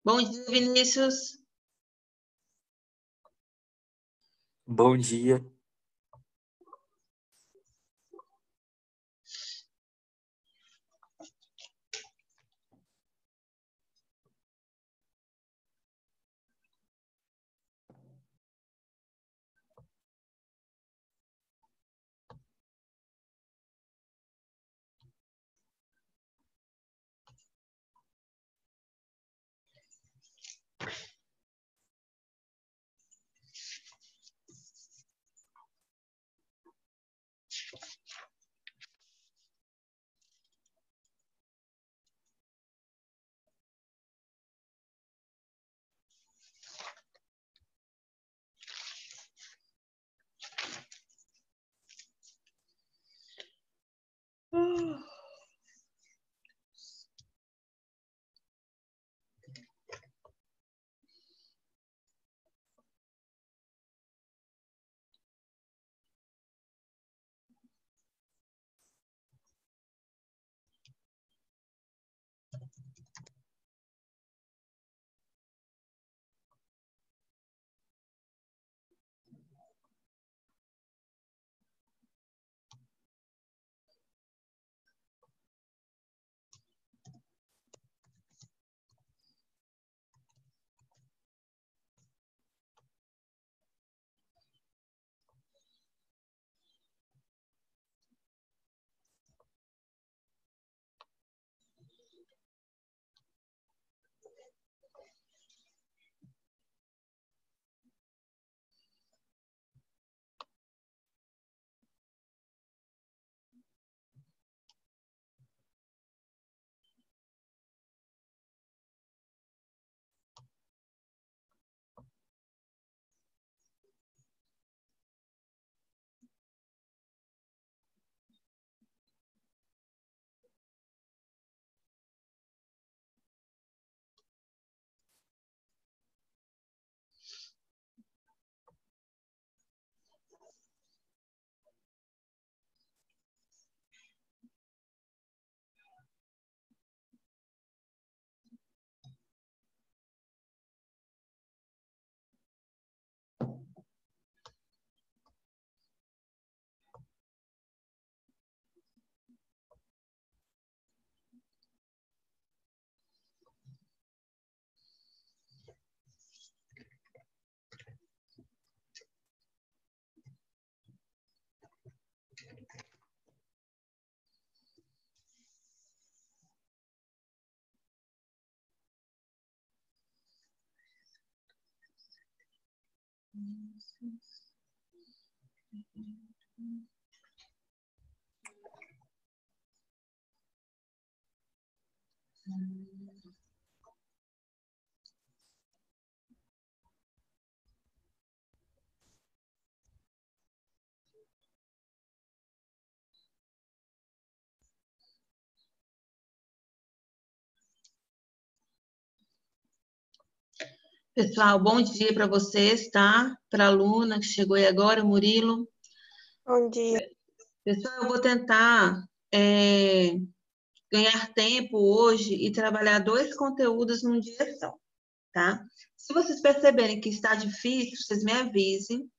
Bom dia, Vinícius. Bom dia. Pessoal, bom dia para vocês, tá? Para a aluna que chegou aí agora, Murilo. Bom dia. Pessoal, eu vou tentar ganhar tempo hoje e trabalhar 2 conteúdos num dia só, tá? Se vocês perceberem que está difícil, vocês me avisem,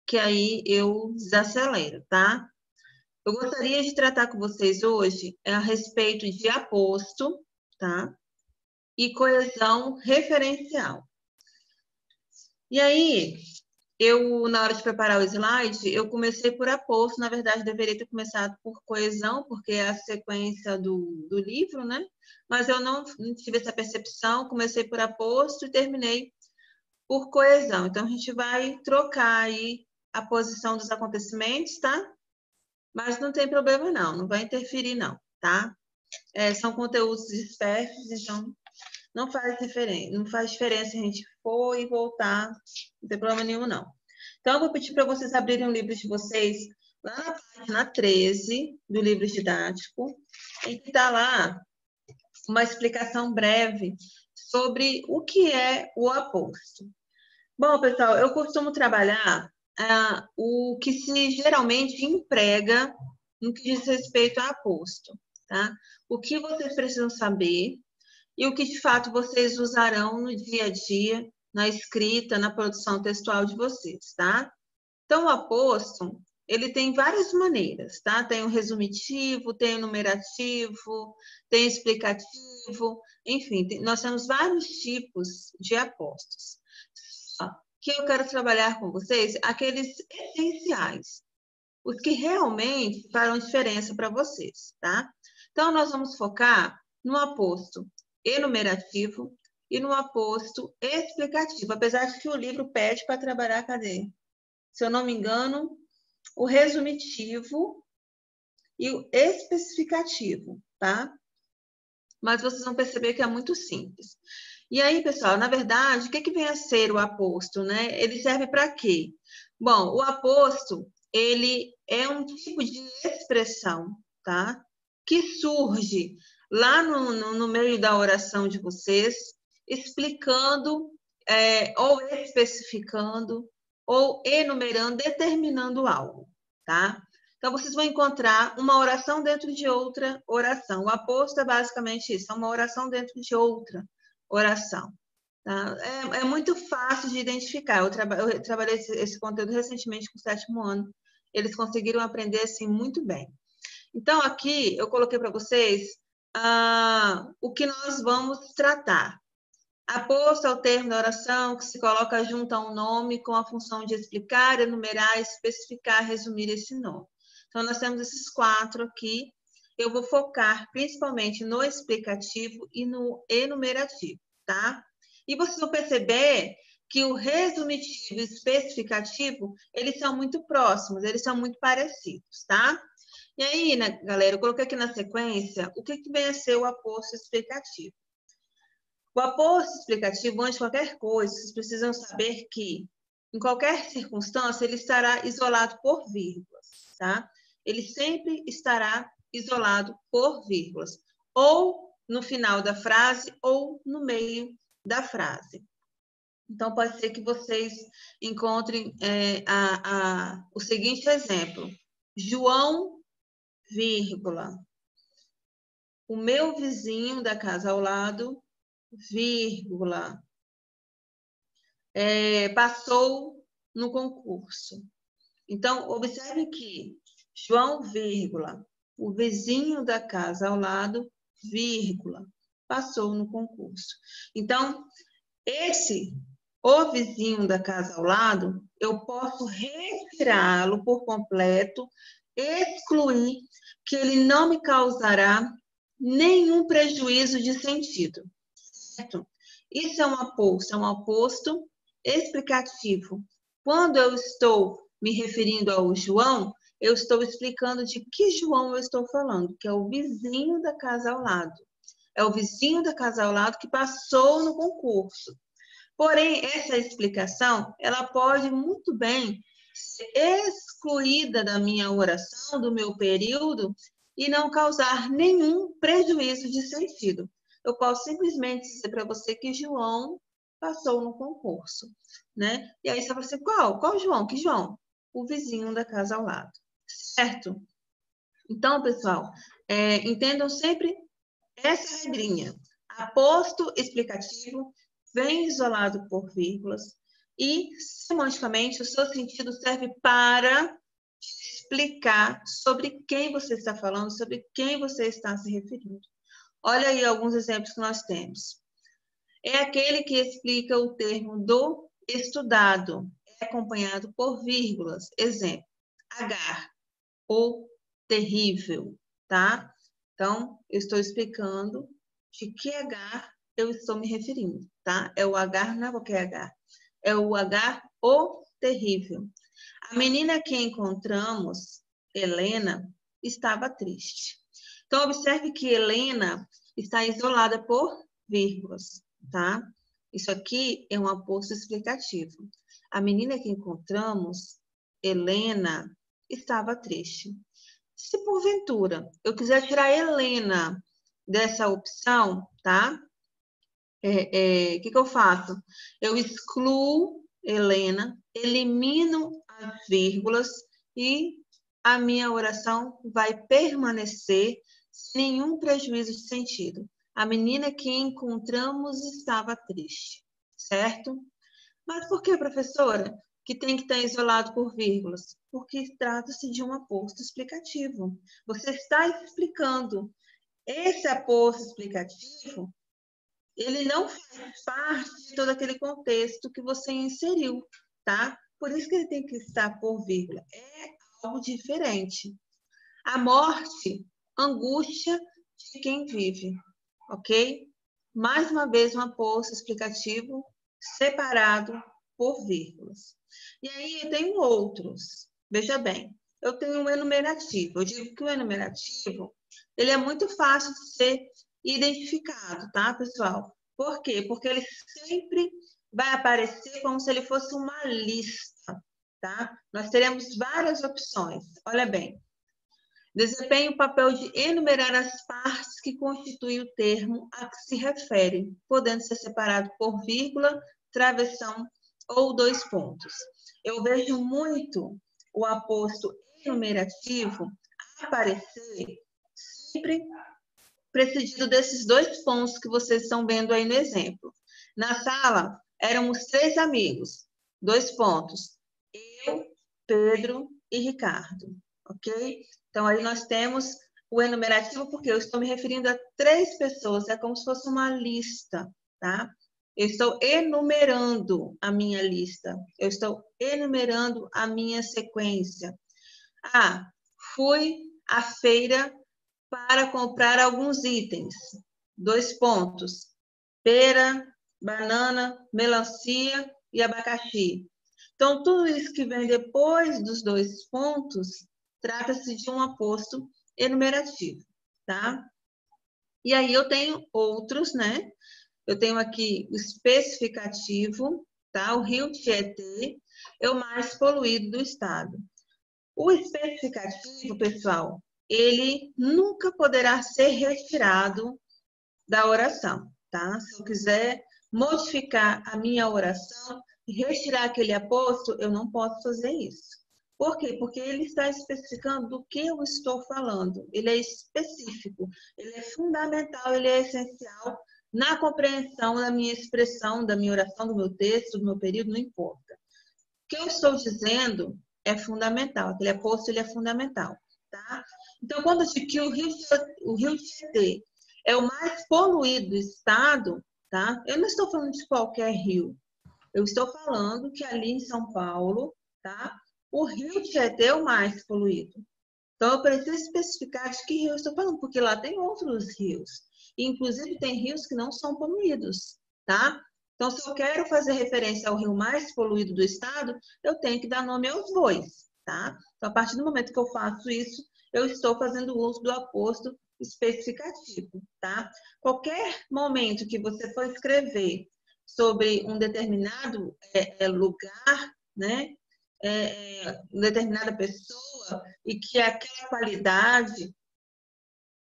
que aí eu desacelero, tá? Eu gostaria de tratar com vocês hoje a respeito de aposto, tá? E coesão referencial. E aí, na hora de preparar o slide, eu comecei por aposto, na verdade, deveria ter começado por coesão, porque é a sequência do livro, né? Mas eu não tive essa percepção, comecei por aposto e terminei por coesão. Então, a gente vai trocar aí a posição dos acontecimentos, tá? Mas não tem problema não vai interferir não, tá? São conteúdos dispersos, então não faz diferença a gente for e voltar, não tem problema nenhum, não. Então, eu vou pedir para vocês abrirem o livro de vocês lá na página 13 do livro didático, em que está lá uma explicação breve sobre o que é o aposto. Bom, pessoal, eu costumo trabalhar o que se geralmente emprega no que diz respeito a aposto, tá? O que vocês precisam saber e o que de fato vocês usarão no dia a dia, na escrita, na produção textual de vocês, tá? Então, o aposto, ele tem várias maneiras, tá? Tem o resumitivo, tem o numerativo, tem o explicativo, enfim, nós temos vários tipos de apostos. Só que eu quero trabalhar com vocês aqueles essenciais, os que realmente farão diferença para vocês, tá? Então, nós vamos focar no aposto enumerativo e no aposto explicativo, apesar de que o livro pede para trabalhar, cadê? Se eu não me engano, o resumitivo e o especificativo, tá? Mas vocês vão perceber que é muito simples. E aí, pessoal, na verdade, o que vem a ser o aposto, né? Ele serve para quê? Bom, o aposto, ele é um tipo de expressão, tá? Que surge lá no meio da oração de vocês, explicando ou especificando ou enumerando, determinando algo, tá? Então, vocês vão encontrar uma oração dentro de outra oração. O aposto é basicamente isso, é uma oração dentro de outra oração. Tá? É muito fácil de identificar. Eu trabalhei esse conteúdo recentemente com o 7º ano. Eles conseguiram aprender assim muito bem. Então, aqui eu coloquei para vocês o que nós vamos tratar. Aposto é o termo da oração que se coloca junto a um nome com a função de explicar, enumerar, especificar, resumir esse nome. Então, nós temos esses 4 aqui. Eu vou focar principalmente no explicativo e no enumerativo, tá? E vocês vão perceber que o resumitivo e o especificativo, eles são muito próximos, eles são muito parecidos, tá? E aí, né, galera, eu coloquei aqui na sequência o que vem a ser o aposto explicativo. O aposto explicativo, antes de qualquer coisa, vocês precisam saber que, em qualquer circunstância, ele estará isolado por vírgulas, tá? Ele sempre estará isolado por vírgulas, ou no final da frase, ou no meio da frase. Então, pode ser que vocês encontrem o seguinte exemplo. João, vírgula. O meu vizinho da casa ao lado, vírgula, passou no concurso. Então, observe que João, vírgula, o vizinho da casa ao lado, vírgula, passou no concurso. Então, o vizinho da casa ao lado, eu posso retirá-lo por completo, excluir que ele não me causará nenhum prejuízo de sentido, certo? Isso é um aposto explicativo. Quando eu estou me referindo ao João, eu estou explicando de que João eu estou falando, que é o vizinho da casa ao lado. É o vizinho da casa ao lado que passou no concurso. Porém, essa explicação, ela pode muito bem ser excluída da minha oração, do meu período, e não causar nenhum prejuízo de sentido. Eu posso simplesmente dizer para você que João passou no concurso, né? E aí você fala assim, qual João? Que João? O vizinho da casa ao lado, certo? Então, pessoal, entendam sempre essa regrinha. Aposto explicativo vem isolado por vírgulas e, semanticamente, o seu sentido serve para explicar sobre quem você está falando, sobre quem você está se referindo. Olha aí alguns exemplos que nós temos. É aquele que explica o termo do estudado, é acompanhado por vírgulas. Exemplo, agar, ou terrível, tá? Então, eu estou explicando de que agar eu estou me referindo, tá? É o agar, não é qualquer agar. É o agar, o terrível. A menina que encontramos, Helena, estava triste. Então, observe que Helena está isolada por vírgulas, tá? Isso aqui é um aposto explicativo. A menina que encontramos, Helena, estava triste. Se porventura eu quiser tirar Helena dessa opção, tá? Que eu faço? Eu excluo Helena, elimino as vírgulas e a minha oração vai permanecer sem nenhum prejuízo de sentido. A menina que encontramos estava triste, certo? Mas por que, professora, que tem que estar isolado por vírgulas? Porque trata-se de um aposto explicativo. Você está explicando. Esse aposto explicativo, ele não faz parte de todo aquele contexto que você inseriu, tá? Por isso que ele tem que estar por vírgula. É algo diferente. A morte, angústia de quem vive, ok? Mais uma vez, um aposto explicativo separado por vírgulas. E aí eu tenho outros. Veja bem, eu tenho um enumerativo. Eu digo que o enumerativo, ele é muito fácil de ser identificado, tá, pessoal? Por quê? Porque ele sempre vai aparecer como se ele fosse uma lista, tá? Nós teremos várias opções. Olha bem, desempenha o papel de enumerar as partes que constituem o termo a que se refere, podendo ser separado por vírgula, travessão ou dois pontos. Eu vejo muito o aposto enumerativo aparecer sempre precedido desses dois pontos que vocês estão vendo aí no exemplo. Na sala, éramos 3 amigos, 2 pontos. Eu, Pedro e Ricardo, ok? Então, aí nós temos o enumerativo, porque eu estou me referindo a 3 pessoas, é como se fosse uma lista, tá? Eu estou enumerando a minha lista, eu estou enumerando a minha sequência. Ah, fui à feira para comprar alguns itens. 2 pontos. Pera, banana, melancia e abacaxi. Então, tudo isso que vem depois dos 2 pontos, trata-se de um aposto enumerativo, tá? E aí eu tenho outros, né? Eu tenho aqui o especificativo, tá? O Rio Tietê é o mais poluído do estado. O especificativo, pessoal, ele nunca poderá ser retirado da oração, tá? Se eu quiser modificar a minha oração e retirar aquele aposto, eu não posso fazer isso. Por quê? Porque ele está especificando do que eu estou falando. Ele é específico, ele é fundamental, ele é essencial na compreensão da minha expressão, da minha oração, do meu texto, do meu período, não importa. O que eu estou dizendo é fundamental, aquele aposto ele é fundamental, tá? Então, quando eu digo que o Rio Tietê é o mais poluído do estado, tá? Eu não estou falando de qualquer rio. Eu estou falando que ali em São Paulo, tá? O Rio Tietê é o mais poluído. Então, eu preciso especificar de que rio eu estou falando, porque lá tem outros rios. E, inclusive, tem rios que não são poluídos, tá? Então, se eu quero fazer referência ao rio mais poluído do estado, eu tenho que dar nome aos dois, tá? Então, a partir do momento que eu faço isso, eu estou fazendo uso do aposto especificativo, tá? Qualquer momento que você for escrever sobre um determinado lugar, né? Determinada pessoa e que aquela qualidade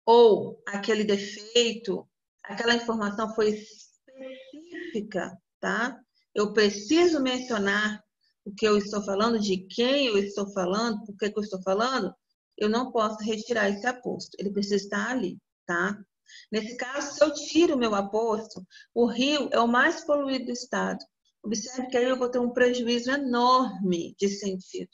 ou aquele defeito, aquela informação foi específica, tá? Eu preciso mencionar o que eu estou falando, de quem eu estou falando, por que eu estou falando, eu não posso retirar esse aposto, ele precisa estar ali, tá? Nesse caso, se eu tiro o meu aposto, o rio é o mais poluído do estado. Observe que aí eu vou ter um prejuízo enorme de sentido,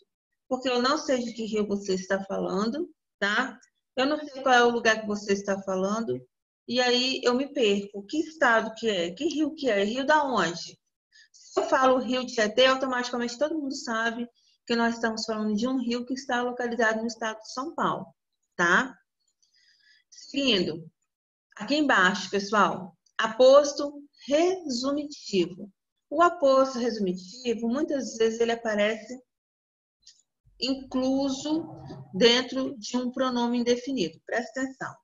porque eu não sei de que rio você está falando, tá? Eu não sei qual é o lugar que você está falando, e aí eu me perco. Que estado que é? Que rio que é? Rio da onde? Se eu falo Rio de Tietê, automaticamente todo mundo sabe que nós estamos falando de um rio que está localizado no estado de São Paulo, tá? Seguindo, aqui embaixo, pessoal, aposto resumitivo. O aposto resumitivo, muitas vezes ele aparece incluso dentro de um pronome indefinido. Presta atenção.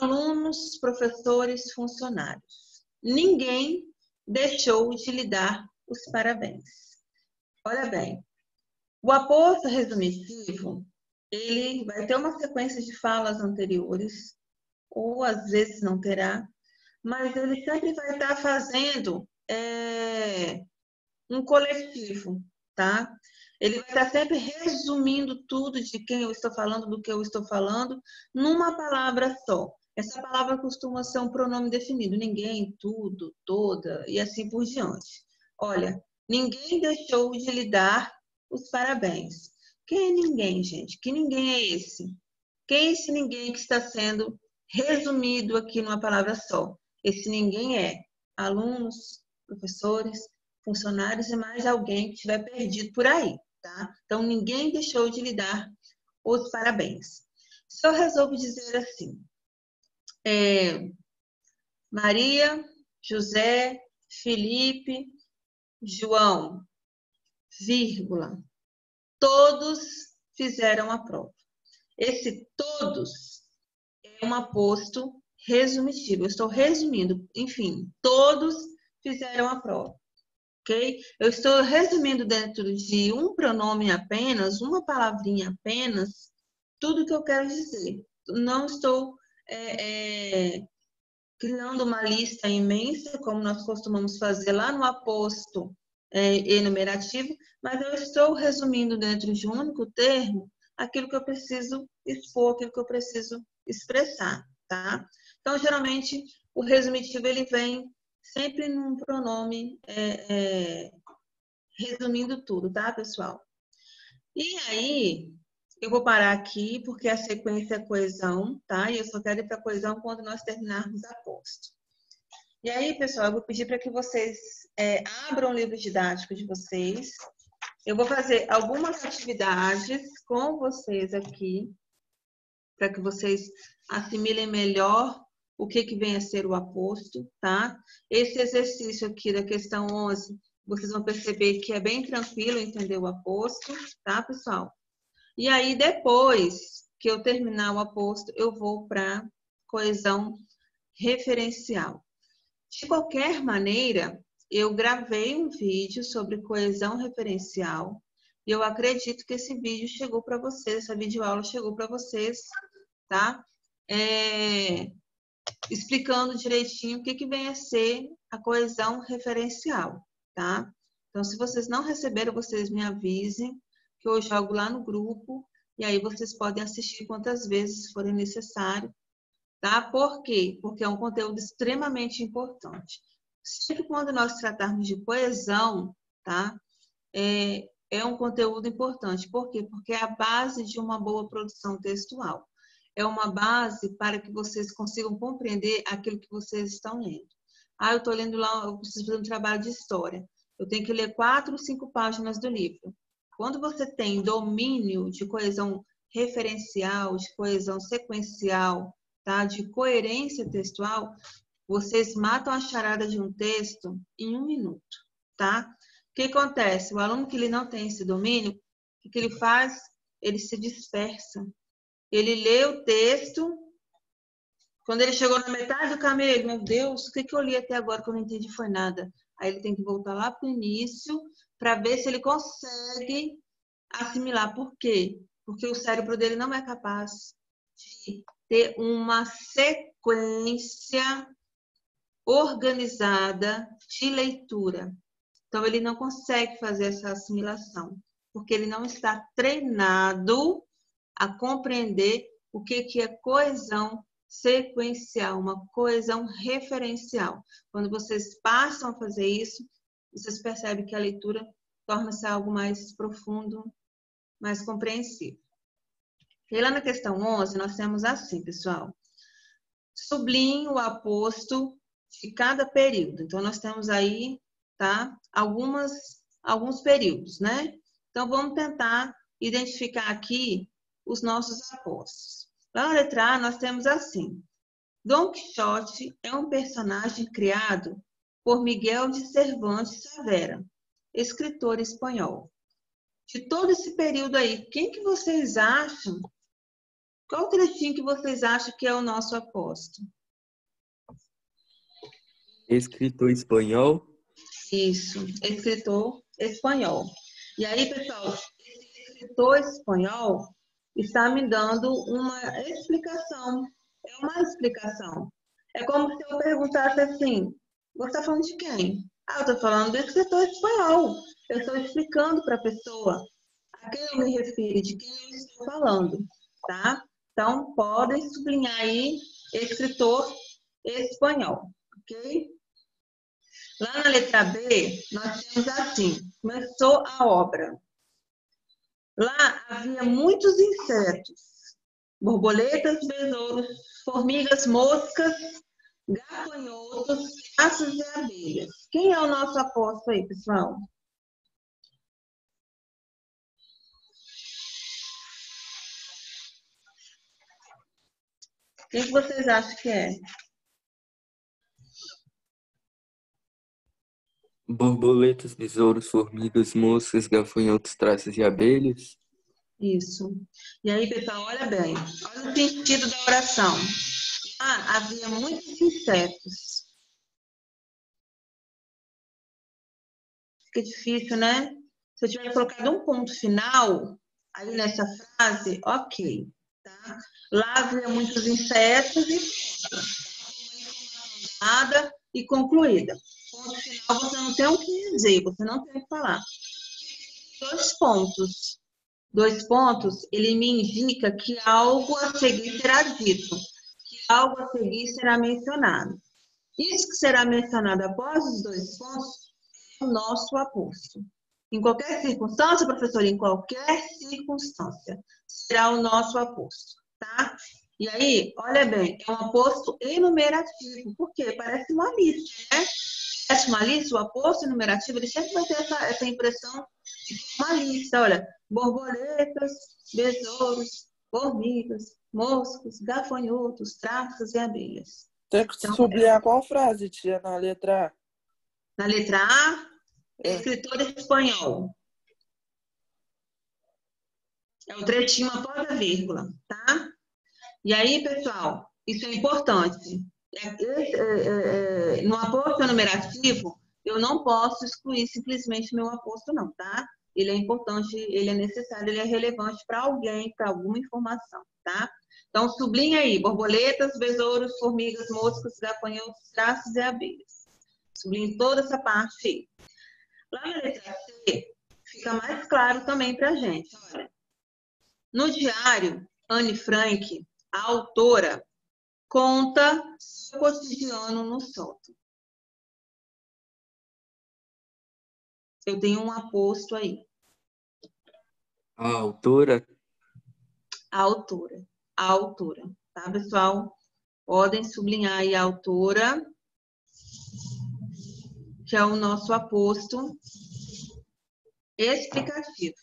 Alunos, professores, funcionários. Ninguém deixou de lhe dar os parabéns. Olha bem, o aposto resumitivo, ele vai ter uma sequência de falas anteriores, ou às vezes não terá, mas ele sempre vai estar fazendo um coletivo, tá? Ele vai estar sempre resumindo tudo de quem eu estou falando, do que eu estou falando, numa palavra só. Essa palavra costuma ser um pronome definido. Ninguém, tudo, toda e assim por diante. Olha, ninguém deixou de lhe dar os parabéns. Quem é ninguém, gente? Que ninguém é esse? Quem é esse ninguém que está sendo resumido aqui numa palavra só? Esse ninguém é alunos, professores, funcionários e mais alguém que estiver perdido por aí, tá? Então, ninguém deixou de lhe dar os parabéns. Se eu resolvo dizer assim, Maria, José, Felipe, João, vírgula, todos fizeram a prova. Esse todos é um aposto resumitivo. Eu estou resumindo, enfim, todos fizeram a prova, ok? Eu estou resumindo dentro de um pronome apenas, uma palavrinha apenas, tudo que eu quero dizer. Não estou criando uma lista imensa, como nós costumamos fazer lá no aposto enumerativo, mas eu estou resumindo dentro de um único termo aquilo que eu preciso expor, aquilo que eu preciso expressar, tá? Então, geralmente, o resumitivo, ele vem sempre num pronome resumindo tudo, tá, pessoal? E aí, eu vou parar aqui, porque a sequência é coesão, tá? E eu só quero ir para coesão quando nós terminarmos aposto. E aí, pessoal, eu vou pedir para que vocês abram o livro didático de vocês. Eu vou fazer algumas atividades com vocês aqui, para que vocês assimilem melhor o que vem a ser o aposto, tá? Esse exercício aqui da questão 11, vocês vão perceber que é bem tranquilo entender o aposto, tá, pessoal? E aí, depois que eu terminar o aposto, eu vou para coesão referencial. De qualquer maneira, eu gravei um vídeo sobre coesão referencial e eu acredito que esse vídeo chegou para vocês, essa videoaula chegou para vocês, tá? Explicando direitinho o que vem a ser a coesão referencial, tá? Então, se vocês não receberam, vocês me avisem, que eu jogo lá no grupo e aí vocês podem assistir quantas vezes forem necessário. Tá? Por quê? Porque é um conteúdo extremamente importante. Sempre quando nós tratarmos de coesão, tá? É um conteúdo importante. Por quê? Porque é a base de uma boa produção textual. É uma base para que vocês consigam compreender aquilo que vocês estão lendo. Eu estou lendo lá, eu preciso fazer um trabalho de história. Eu tenho que ler 4, 5 páginas do livro. Quando você tem domínio de coesão referencial, de coesão sequencial, tá? De coerência textual, vocês matam a charada de um texto em 1 minuto, tá? O que acontece? O aluno que ele não tem esse domínio, o que ele faz? Ele se dispersa. Ele lê o texto, quando ele chegou na metade do caminho, ele, meu Deus, o que eu li até agora que eu não entendi foi nada. Aí ele tem que voltar lá para o início para ver se ele consegue assimilar. Por quê? Porque o cérebro dele não é capaz de ter uma sequência organizada de leitura. Então, ele não consegue fazer essa assimilação, porque ele não está treinado a compreender o que é coesão sequencial, uma coesão referencial. Quando vocês passam a fazer isso, vocês percebem que a leitura torna-se algo mais profundo, mais compreensível. E lá na questão 11, nós temos assim, pessoal. Sublinhe o aposto de cada período. Então, nós temos aí, tá? Alguns períodos, né? Então, vamos tentar identificar aqui os nossos apostos. Lá na letra A, nós temos assim. Dom Quixote é um personagem criado por Miguel de Cervantes Saavedra, escritor espanhol. De todo esse período aí, quem que vocês acham? Qual trechinho que vocês acham que é o nosso aposto? Escritor espanhol. Isso, escritor espanhol. E aí, pessoal, esse escritor espanhol está me dando uma explicação. É uma explicação. É como se eu perguntasse assim, você está falando de quem? Eu estou falando do escritor espanhol. Eu estou explicando para a pessoa a quem eu me refiro, de quem eu estou falando, tá? Então, podem sublinhar aí escritor espanhol, ok? Lá na letra B, nós temos assim, começou a obra. Lá havia muitos insetos, borboletas, besouros, formigas, moscas, gafanhotos, traços e abelhas. Quem é o nosso apóstolo aí, pessoal? Quem que vocês acham que é? Borboletas, besouros, formigas, moscas, gafanhotos, traças e abelhas. Isso. E aí, pessoal, olha bem. Olha o sentido da oração. Ah, havia muitos insetos. Fica difícil, né? Se eu tivesse colocado um ponto final aí nessa frase, ok. Tá? Lá havia muitos insetos e pronto. Nada e concluída. Ponto final, você não tem o que dizer, você não tem o que falar. 2 pontos. 2 pontos, ele me indica que algo a seguir será dito, que algo a seguir será mencionado. Isso que será mencionado após os 2 pontos é o nosso apóstolo. Em qualquer circunstância, professor, em qualquer circunstância, será o nosso apóstolo, tá? E aí, olha bem, é um apóstolo enumerativo, por quê? Parece uma lista, né? Parece uma lista, o apóstolo enumerativo, ele sempre vai ter essa impressão de uma lista, olha, borboletas, besouros, formigas, moscos, gafanhotos, traças e abelhas. Tem que Então, sublinhar qual frase, tia, na letra A? na letra A, escritor espanhol. É o trechinho após a vírgula, tá? E aí, pessoal, isso é importante. No apóstolo enumerativo, eu não posso excluir simplesmente meu apóstolo, não, tá? Ele é importante, ele é necessário, ele é relevante para alguém, para alguma informação, tá? Então, sublinha aí, borboletas, besouros, formigas, moscas, gafanhotos, traços e abelhas. Sublinhe toda essa parte aí. Lá na letra C, fica mais claro também para a gente. Olha, no diário, Anne Frank, a autora, conta seu cotidiano no sótão. Eu tenho um aposto aí. A autora, A autora. A autora. Tá, pessoal? Podem sublinhar aí a autora, que é o nosso aposto explicativo.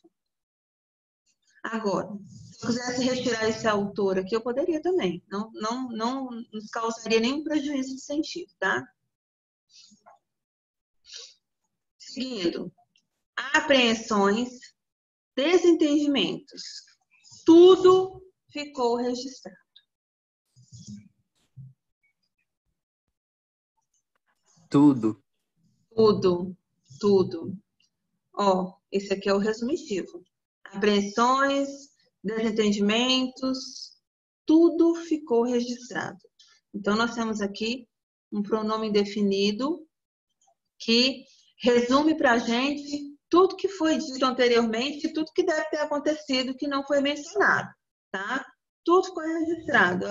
Agora, se eu quisesse retirar esse autor aqui, eu poderia também. Não nos causaria nenhum prejuízo de sentido, tá? Seguindo. Apreensões, desentendimentos. Tudo ficou registrado. tudo, Tudo. Ó, esse aqui é o resumitivo. Apreensões, desentendimentos, tudo ficou registrado. Então, nós temos aqui um pronome indefinido que resume para a gente tudo que foi dito anteriormente e tudo que deve ter acontecido que não foi mencionado, tá? Tudo ficou registrado.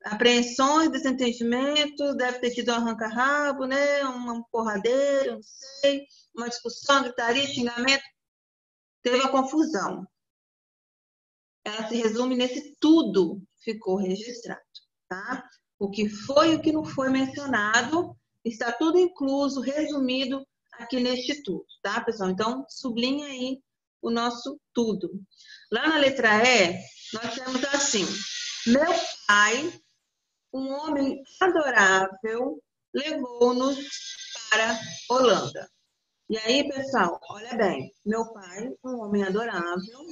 Apreensões, desentendimentos, deve ter tido um arranca-rabo, né? Uma porradeira, não sei, uma discussão, gritaria, xingamento. Teve a confusão. Ela se resume nesse tudo ficou registrado, tá? O que foi e o que não foi mencionado está tudo incluso, resumido aqui neste tudo, tá, pessoal? Então, sublinha aí o nosso tudo. Lá na letra E, nós temos assim: meu pai, um homem adorável, levou-nos para Holanda. E aí, pessoal, olha bem, meu pai, um homem adorável,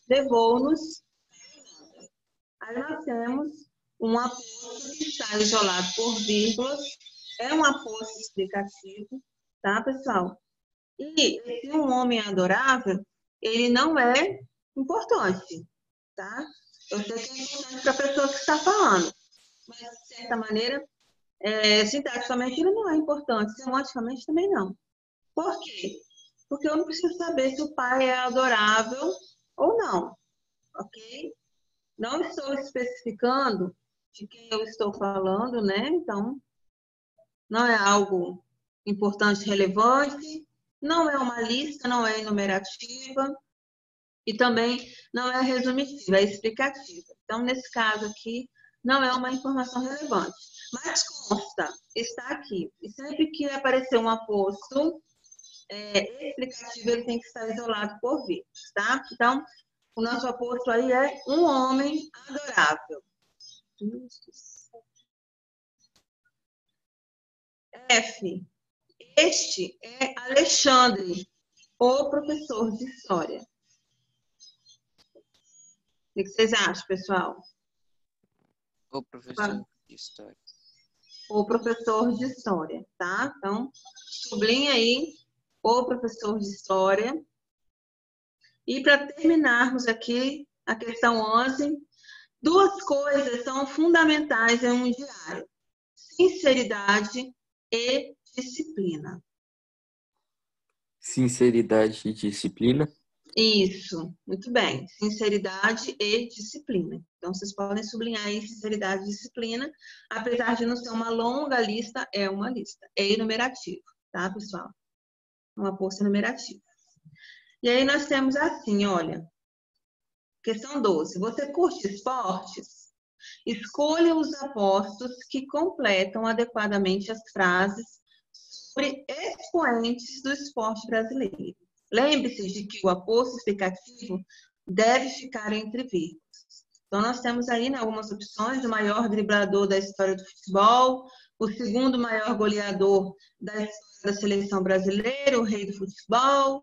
levou-nos. Aí nós temos um aposto que está isolado por vírgulas, é um aposto explicativo, tá, pessoal? E esse um homem adorável, ele não é importante, tá? Eu sei que é importante para a pessoa que está falando, mas, de certa maneira, sintaticamente ele não é importante, semanticamente também não. Por quê? Porque eu não preciso saber se o pai é adorável ou não, ok? Não estou especificando de quem eu estou falando, né? Então, não é algo importante, relevante, não é uma lista, não é enumerativa e também não é resumitiva, é explicativa. Então, nesse caso aqui, não é uma informação relevante. Mas consta, está aqui. E sempre que aparecer um aposto explicativo, ele tem que estar isolado por vírgulas, tá? Então, o nosso aposto aí é um homem adorável. F. Este é Alexandre, o professor de história. O que vocês acham, pessoal? O professor de história. O professor de história, tá? Então, sublinha aí o professor de história. E para terminarmos aqui a questão 11, duas coisas são fundamentais em um diário: sinceridade e disciplina. Sinceridade e disciplina. Isso, muito bem. Sinceridade e disciplina. Então, vocês podem sublinhar aí sinceridade e disciplina. Apesar de não ser uma longa lista, é uma lista. É enumerativo, tá, pessoal? Uma posta enumerativa. E aí nós temos assim, olha. Questão 12. Você curte esportes? Escolha os apostos que completam adequadamente as frases sobre expoentes do esporte brasileiro. Lembre-se de que o aposto explicativo deve ficar entre vírgulas. Então, nós temos aí, né, algumas opções: o maior driblador da história do futebol, o segundo maior goleador da história da seleção brasileira, o rei do futebol,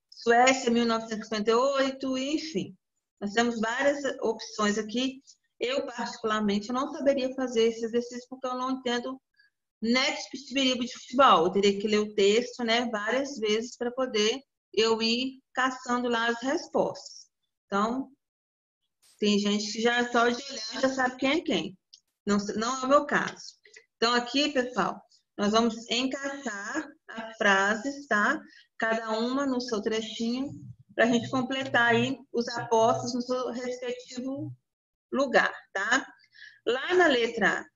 Suécia 1958, enfim. Nós temos várias opções aqui. Eu, particularmente, não saberia fazer esse exercício porque eu não entendo net de futebol. Eu teria que ler o texto, né, várias vezes para poder eu ir caçando lá as respostas. Então, tem gente que já só de olhar já sabe quem é quem. Não é o meu caso. Então, aqui, pessoal, nós vamos encaixar as frases, tá? Cada uma no seu trechinho, para a gente completar aí os apostos no seu respectivo lugar, tá? Lá na letra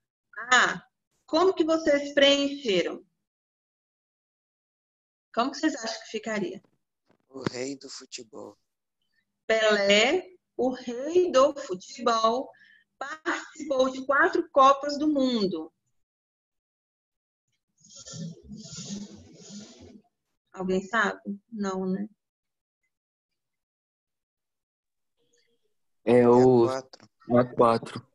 A, como que vocês preencheram? Como que vocês acham que ficaria? O rei do futebol. Pelé, o rei do futebol, participou de 4 Copas do Mundo. Alguém sabe? Não, né? É o A4. A4.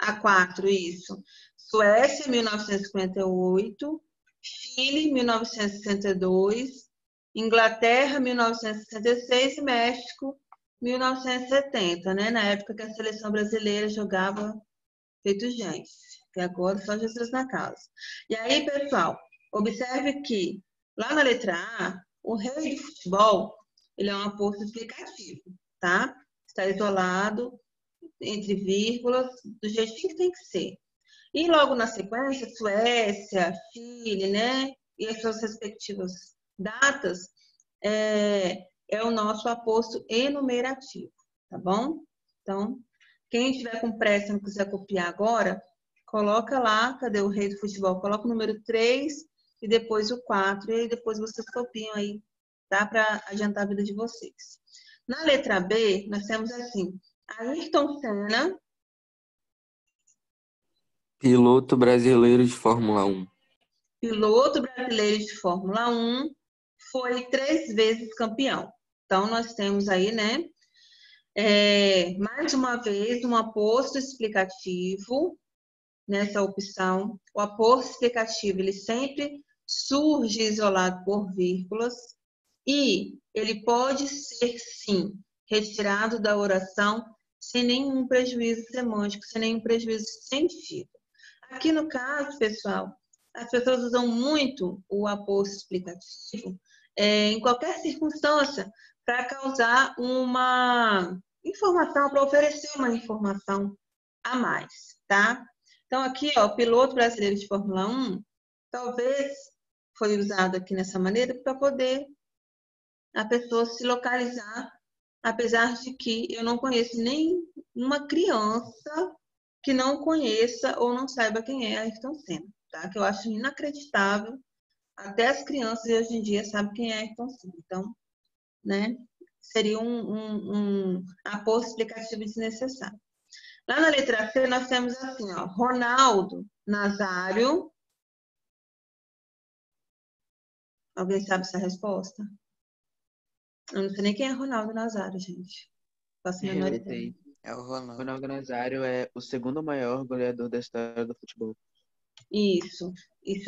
A4, isso. Suécia, 1958. Chile, 1962. Inglaterra, 1966. E México, 1970, né? Na época que a seleção brasileira jogava feito gente. Que agora só Jesus na causa. E aí, pessoal, observe que lá na letra A, o rei do futebol, ele é um aposto explicativo, tá? Está isolado, entre vírgulas, do jeitinho que tem que ser. E logo na sequência, Suécia, Chile, né? E as suas respectivas datas, é o nosso aposto enumerativo, tá bom? Então, quem tiver com pressa e não quiser copiar agora, coloca lá, cadê o rei do futebol? Coloca o número 3 e depois o 4, e aí depois vocês copiam aí, tá? Para adiantar a vida de vocês. Na letra B, nós temos assim: Ayrton Senna, piloto brasileiro de Fórmula 1. piloto brasileiro de Fórmula 1, foi 3 vezes campeão. Então, nós temos aí, né, mais uma vez, um aposto explicativo nessa opção. O aposto explicativo, ele sempre surge isolado por vírgulas e ele pode ser, sim, retirado da oração sem nenhum prejuízo semântico, sem nenhum prejuízo de sentido. Aqui no caso, pessoal, as pessoas usam muito o aposto explicativo em qualquer circunstância para causar uma informação, para oferecer uma informação a mais, tá? Então, aqui, ó, o piloto brasileiro de Fórmula 1, talvez foi usado aqui nessa maneira para poder a pessoa se localizar, apesar de que eu não conheço nem uma criança que não conheça ou não saiba quem é Ayrton Senna, tá? Que eu acho inacreditável. Até as crianças de hoje em dia sabem quem é Ayrton Senna. Então, né? Seria um aposto explicativo desnecessário. Lá na letra C, nós temos assim, ó, Ronaldo Nazário. Alguém sabe essa resposta? Eu não sei nem quem é Ronaldo Nazário, gente. Faço a menor Eu ideia. sei. É o Ronaldo. Ronaldo Nazário é o segundo maior goleador da história do futebol. Isso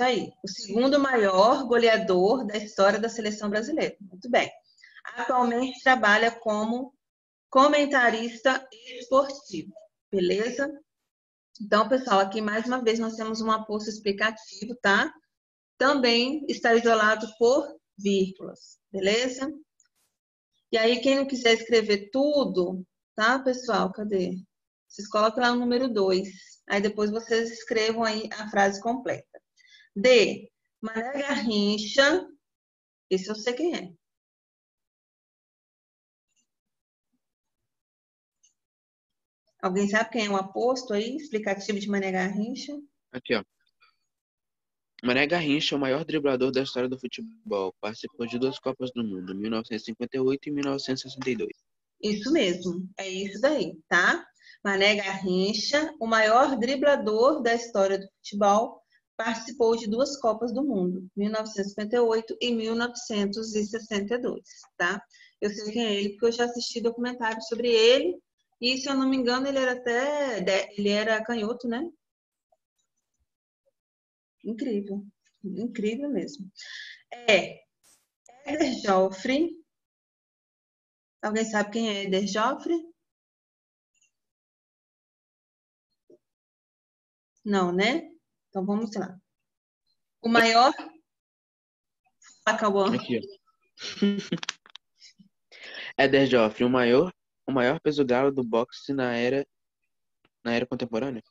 aí. O segundo maior goleador da história da seleção brasileira. Muito bem. Atualmente trabalha como comentarista esportivo. Beleza? Então, pessoal, aqui mais uma vez nós temos um aposto explicativo, tá? Também está isolado por vírgulas. Beleza? E aí, quem não quiser escrever tudo, tá, pessoal? Cadê? Vocês colocam lá o número 2. Aí depois vocês escrevam aí a frase completa. D. Mané Garrincha. Esse eu sei quem é. Alguém sabe quem é o aposto aí? Explicativo de Mané Garrincha? Aqui, ó. Mané Garrincha é o maior driblador da história do futebol. Participou de 2 Copas do Mundo, 1958 e 1962. Isso mesmo, é isso daí, tá? Mané Garrincha, o maior driblador da história do futebol, participou de 2 Copas do Mundo, 1958 e 1962, tá? Eu sei quem é ele porque eu já assisti documentário sobre ele e, se eu não me engano, ele era canhoto, né? Incrível, incrível mesmo. Éder Joffre. Alguém sabe quem é Éder Joffre? Não, né? Então vamos lá. O maior. Acabou. Aqui, ó. Éder Joffre, o maior peso galo do boxe na era contemporânea.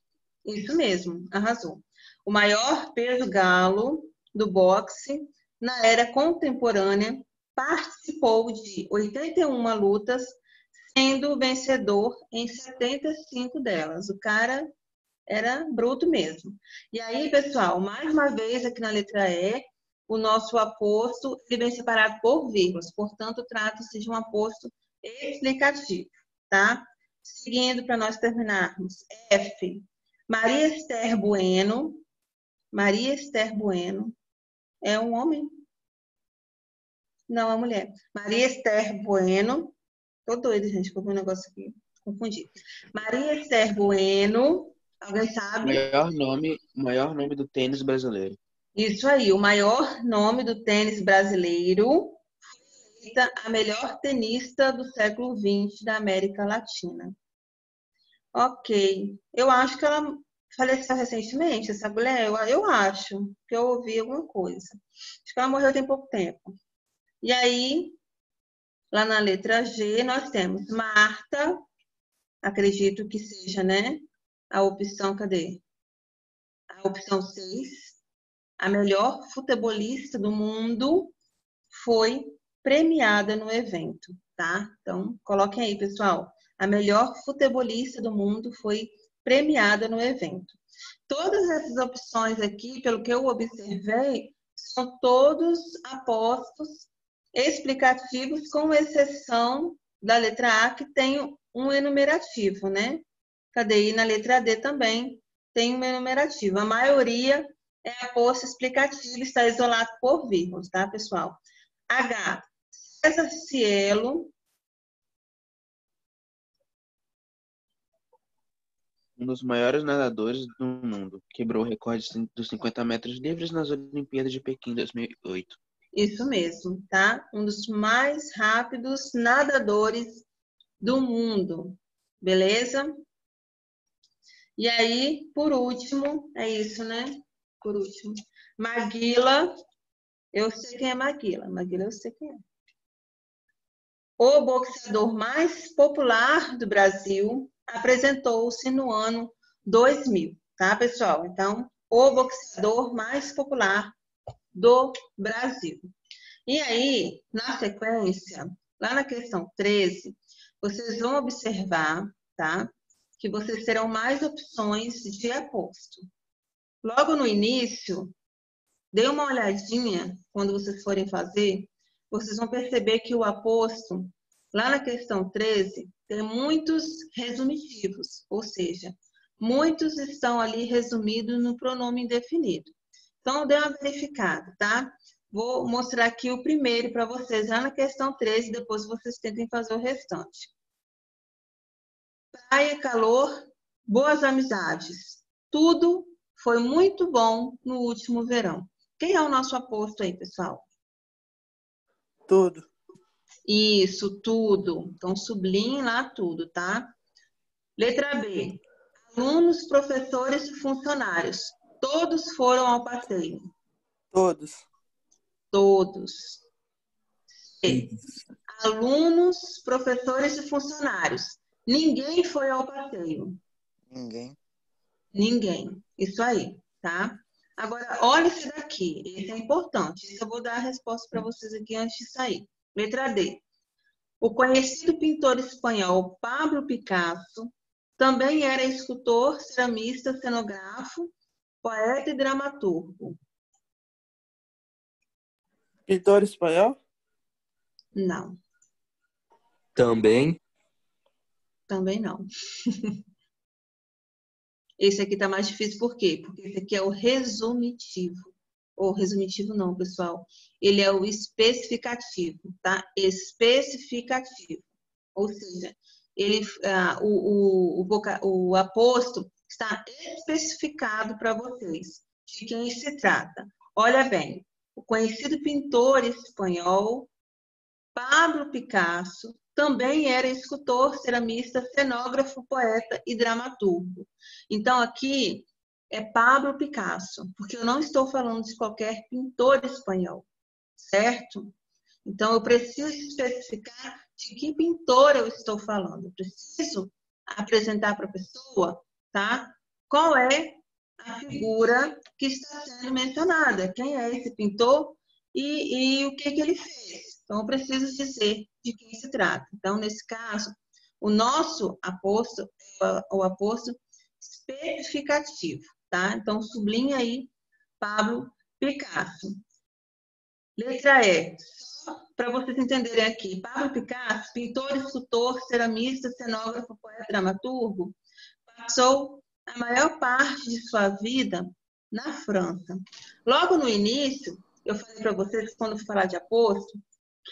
Isso mesmo, arrasou. O maior peso galo do boxe na era contemporânea, participou de 81 lutas, sendo vencedor em 75 delas. O cara era bruto mesmo. E aí, pessoal, mais uma vez aqui na letra E, o nosso aposto ele vem separado por vírgulas, portanto, trata-se de um aposto explicativo, tá? Seguindo, para nós terminarmos, F. Maria Esther Bueno. Maria Esther Bueno é um homem? Não, é mulher. Maria Esther Bueno. Tô doida, gente, que eu vi um negócio aqui, confundi. Maria Esther Bueno. Alguém sabe? Maior nome do tênis brasileiro. Isso aí, o maior nome do tênis brasileiro, a melhor tenista do século XX da América Latina. Ok. Eu acho que ela faleceu recentemente, essa mulher. Eu acho que eu ouvi alguma coisa. Acho que ela morreu tem pouco tempo. E aí, lá na letra G, nós temos Marta. Acredito que seja, né? A opção, cadê? A opção 6. A melhor futebolista do mundo foi premiada no evento, tá? Então, coloquem aí, pessoal. A melhor futebolista do mundo foi premiada no evento. Todas essas opções aqui, pelo que eu observei, são todos apostos explicativos, com exceção da letra A, que tem um enumerativo, né? Cadê aí? Na letra D também tem um enumerativo. A maioria é aposto explicativo, está isolado por vírgulas, tá, pessoal? H. César Cielo. Um dos maiores nadadores do mundo. Quebrou o recorde dos 50 metros livres nas Olimpíadas de Pequim 2008. Isso mesmo, tá? Um dos mais rápidos nadadores do mundo. Beleza? E aí, por último, é isso, né? Por último. Maguila. Eu sei quem é Maguila. Maguila eu sei quem é. O boxeador mais popular do Brasil apresentou-se no ano 2000, tá, pessoal? Então, o boxeador mais popular do Brasil. E aí, na sequência, lá na questão 13, vocês vão observar, tá? que vocês terão mais opções de aposto. Logo no início, dê uma olhadinha quando vocês forem fazer, vocês vão perceber que o aposto, lá na questão 13, tem muitos resumitivos, ou seja, muitos estão ali resumidos no pronome indefinido. Então, dê uma verificada, tá? Vou mostrar aqui o primeiro para vocês, lá na questão 13, depois vocês tentem fazer o restante. Praia, calor, boas amizades. Tudo foi muito bom no último verão. Quem é o nosso aposto aí, pessoal? Tudo. Isso, tudo. Então, sublinhe lá tudo, tá? Letra B. Alunos, professores e funcionários. Todos foram ao passeio. Todos. Todos. C. Alunos, professores e funcionários. Ninguém foi ao passeio. Ninguém. Ninguém. Isso aí, tá? Agora, olha esse daqui. Esse é importante. Isso eu vou dar a resposta para vocês aqui antes de sair. Letra D. O conhecido pintor espanhol Pablo Picasso também era escultor, ceramista, cenógrafo, poeta e dramaturgo. Pintor espanhol? Não, Também. também não. Esse aqui tá mais difícil por quê? Porque esse aqui é o resumitivo. Ou resumitivo não, pessoal. Ele é o especificativo, tá? Especificativo. Ou seja, ele, o aposto está especificado para vocês de quem se trata. Olha bem, o conhecido pintor espanhol Pablo Picasso também era escultor, ceramista, cenógrafo, poeta e dramaturgo. Então, aqui é Pablo Picasso, porque eu não estou falando de qualquer pintor espanhol, certo? Então, eu preciso especificar de que pintor eu estou falando. Eu preciso apresentar para a pessoa, tá? Qual é a figura que está sendo mencionada? Quem é esse pintor e o que ele fez? Então, eu preciso dizer de quem se trata. Então, nesse caso, o nosso aposto é o aposto especificativo, tá? Então, sublinha aí Pablo Picasso. Letra E. Para vocês entenderem aqui, Pablo Picasso, pintor, escultor, ceramista, cenógrafo, poeta, dramaturgo, passou a maior parte de sua vida na França. Logo no início, eu falei para vocês, quando eu falar de aposto,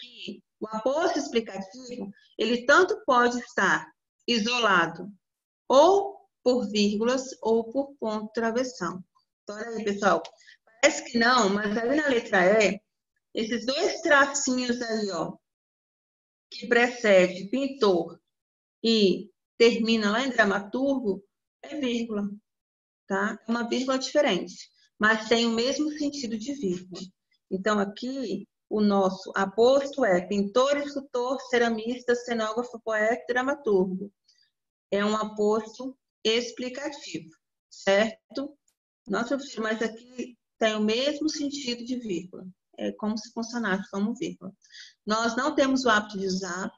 que o aposto explicativo, ele tanto pode estar isolado ou por vírgulas ou por ponto travessão. Então, olha aí, pessoal. Parece que não, mas aí na letra E, esses dois tracinhos aí, ó, que precede pintor e termina lá em dramaturgo, é vírgula, tá? É uma vírgula diferente, mas tem o mesmo sentido de vírgula. Então, aqui, o nosso aposto é pintor, escultor, ceramista, cenógrafo, poeta e dramaturgo. É um aposto explicativo, certo? Nossa, mas aqui tem o mesmo sentido de vírgula. É como se funcionasse como vírgula. Nós não temos o hábito de usar,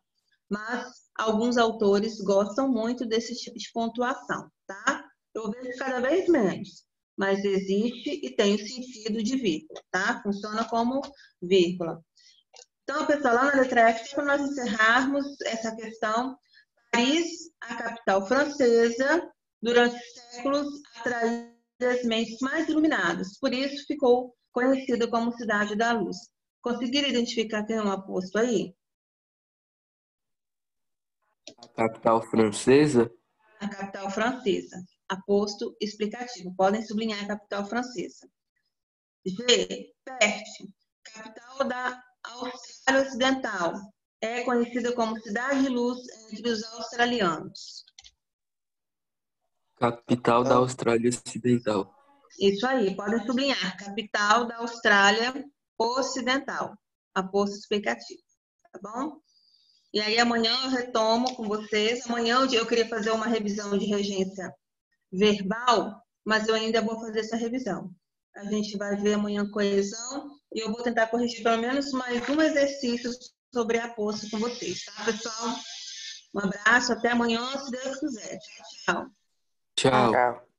mas alguns autores gostam muito desse tipo de pontuação, tá? Eu vejo cada vez menos, mas existe e tem o sentido de vírgula, tá? Funciona como vírgula. Então, pessoal, lá na letra F, para nós encerrarmos essa questão, Paris, a capital francesa, durante séculos atraiu as mentes mais iluminadas. Por isso, ficou conhecida como Cidade da Luz. Conseguiram identificar quem é um aposto aí? A capital francesa? A capital francesa. Aposto explicativo. Podem sublinhar a capital francesa. G. Perth, capital da Austrália Ocidental. É conhecida como Cidade de Luz entre os australianos. Capital da Austrália Ocidental. Isso aí, podem sublinhar. Capital da Austrália Ocidental. Aposto explicativo, tá bom? E aí amanhã eu retomo com vocês. Amanhã eu queria fazer uma revisão de regência verbal, mas eu ainda vou fazer essa revisão. A gente vai ver amanhã coesão e eu vou tentar corrigir pelo menos mais um exercício sobre aposto com vocês, tá, pessoal? Um abraço, até amanhã, se Deus quiser. Tchau, tchau. Tchau. Tchau.